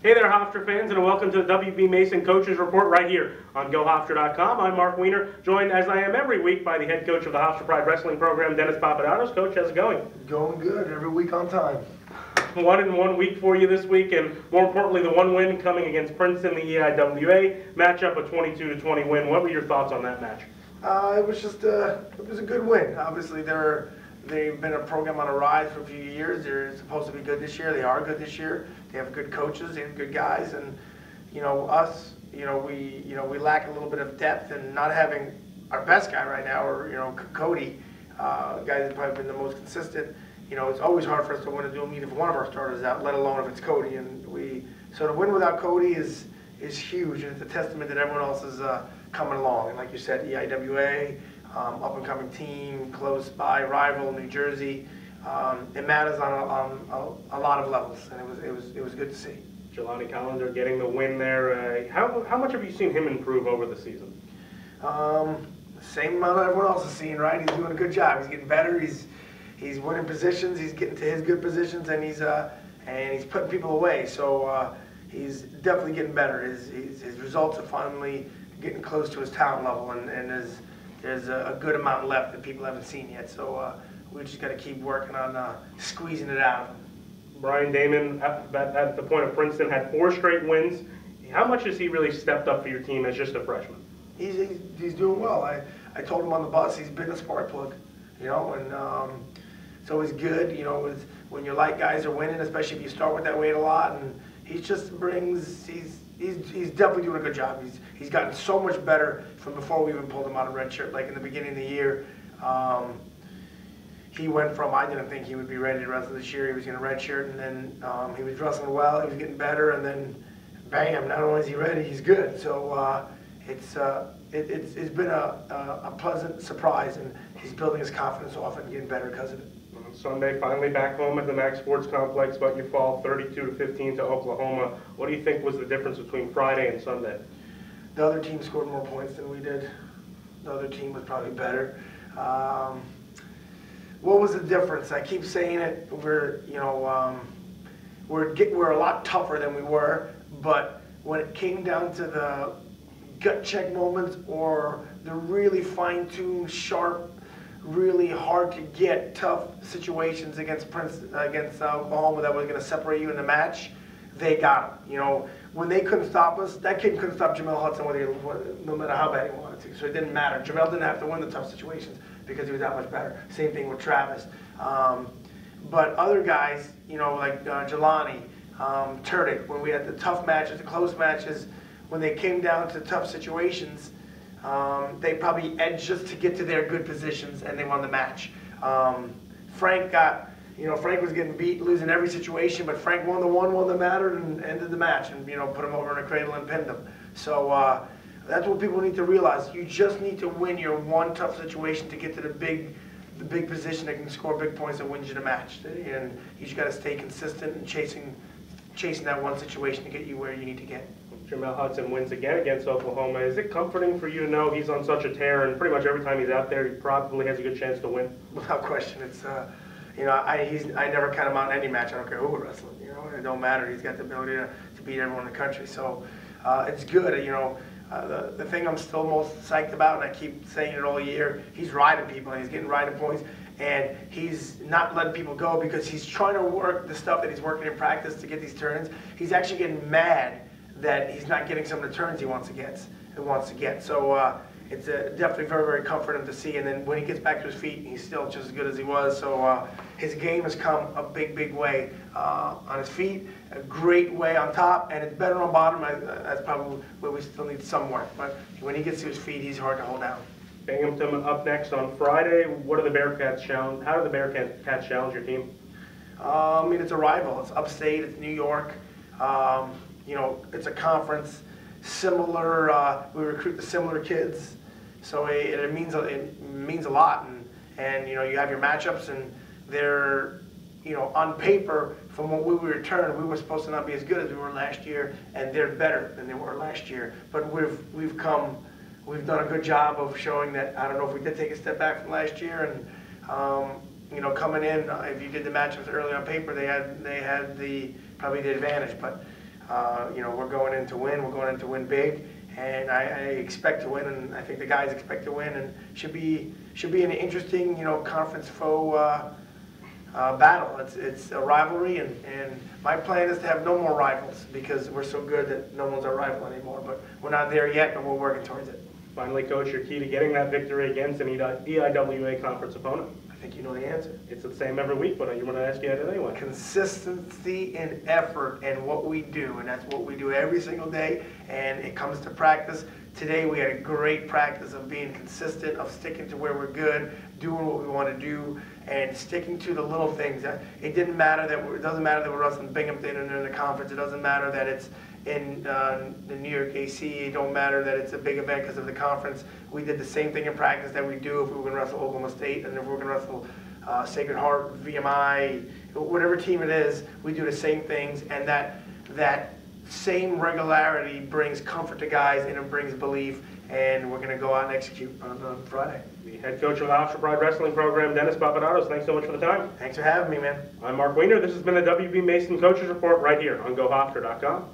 Hey there, Hofstra fans, and welcome to the WB Mason Coaches Report right here on GoHofstra.com. I'm Mark Weiner, joined as I am every week by the head coach of the Hofstra Pride Wrestling program, Dennis Papadatos. Coach, how's it going? Going good, every week on time. 1 week for you this week, and more importantly, the one win coming against Princeton, the EIWA matchup, a 22-20 win. What were your thoughts on that match? It was a good win. Obviously, they've been a program on a rise for a few years. They're supposed to be good this year. They are good this year. They have good coaches. They have good guys, and we lack a little bit of depth and not having our best guy right now, or Cody, guy that's probably been the most consistent. It's always hard for us to win a dual meet if one of our starters is out, let alone if it's Cody. So to win without Cody is huge, and it's a testament that everyone else is coming along. And like you said, EIWA, up and coming team, close by rival, New Jersey. It matters on a lot of levels, and it was good to see. Jelani Collins getting the win there. How much have you seen him improve over the season? Same amount everyone else is seeing, right? He's doing a good job. He's getting better. He's winning positions. He's getting to his good positions, and he's putting people away. So he's definitely getting better. His results are finally getting close to his talent level, and there's a good amount left that people haven't seen yet. So we just got to keep working on squeezing it out of him. Brian Damon, at the point of Princeton, had 4 straight wins. How much has he really stepped up for your team as just a freshman? He's doing well. I told him on the bus he's been a spark plug, and it's always good, when your light guys are winning, especially if you start with that weight a lot. And he just brings, he's definitely doing a good job. He's gotten so much better from before we even pulled him out of redshirt. Like in the beginning of the year, he went from, I didn't think he would be ready to wrestle this year. He was going to redshirt, and then he was wrestling well. He was getting better, and then bam! Not only is he ready, he's good. So it's been a pleasant surprise, and he's building his confidence off it and getting better because of it. Sunday, finally back home at the Max Sports Complex, but you fall 32-15 to Oklahoma. What do you think was the difference between Friday and Sunday? The other team scored more points than we did. The other team was probably better. What was the difference? I keep saying it. We're a lot tougher than we were, but when it came down to the gut check moments or the really fine-tuned, sharp, really hard to get tough situations against Oklahoma that was going to separate you in the match, they got them. When they couldn't stop us, that kid couldn't stop Jamel Hudson no matter how bad he wanted to. So it didn't matter. Jamel didn't have to win the tough situations because he was that much better. Same thing with Travis. But other guys, like Jelani, Turdick, when we had the tough matches, the close matches, when they came down to tough situations, they probably edged just to get to their good positions, and they won the match. Frank was getting beat, losing every situation, but Frank won the one that mattered and ended the match, and put him over in a cradle and pinned him. So that's what people need to realize. You just need to win your one tough situation to get to the big position that can score big points that wins you the match. And you just got to stay consistent and chasing that one situation to get you where you need to get. Jamel Hudson wins again against Oklahoma. Is it comforting for you to know he's on such a tear, and pretty much every time he's out there, he probably has a good chance to win? Without question. It's I never count him out in any match. I don't care who we're wrestling. It don't matter. He's got the ability to beat everyone in the country. So it's good. The thing I'm still most psyched about, and I keep saying it all year, he's riding people and he's getting riding points, and he's not letting people go because he's trying to work the stuff that he's working in practice to get these turns. He's actually getting mad that he's not getting some of the turns he wants to get. So it's definitely very, very comforting to see. And then when he gets back to his feet, he's still just as good as he was. So his game has come a big, big way on his feet, a great way on top, and it's better on bottom. That's probably where we still need some work. But when he gets to his feet, he's hard to hold down. Binghamton up next on Friday. What are the Bearcats challenge? How do the Bearcats challenge your team? It's a rival. It's upstate. It's New York. It's a conference. Similar. We recruit the similar kids, so it means a lot. And you have your matchups, and they're on paper from what we returned, we were supposed to not be as good as we were last year, and they're better than they were last year. But we've done a good job of showing that. I don't know if we did take a step back from last year, and coming in, if you did the matchups early on paper, they had probably the advantage. But we're going in to win. We're going in to win big, and I expect to win, and I think the guys expect to win, and should be an interesting, conference foe battle. It's a rivalry, and my plan is to have no more rivals because we're so good that no one's our rival anymore. But we're not there yet, and we're working towards it. Finally, Coach, your key to getting that victory against an EIWA conference opponent? I think you know the answer. It's the same every week, but you want to ask you it anyway. Consistency and effort and what we do, and that's what we do every single day, and it comes to practice. Today we had a great practice of being consistent, of sticking to where we're good, doing what we want to do, and sticking to the little things. It doesn't matter that we're wrestling Binghamton and in the conference. It doesn't matter that it's in the New York AC. It don't matter that it's a big event because of the conference. We did the same thing in practice that we do if we were going to wrestle Oklahoma State, and if we're going to wrestle Sacred Heart, VMI, whatever team it is, we do the same things, and that same regularity brings comfort to guys, and it brings belief, and we're going to go out and execute on Friday. The head coach of the Hofstra Pride Wrestling Program, Dennis Papadatos, thanks so much for the time. Thanks for having me, man. I'm Mark Weiner. This has been the WB Mason Coaches Report right here on GoHofstra.com.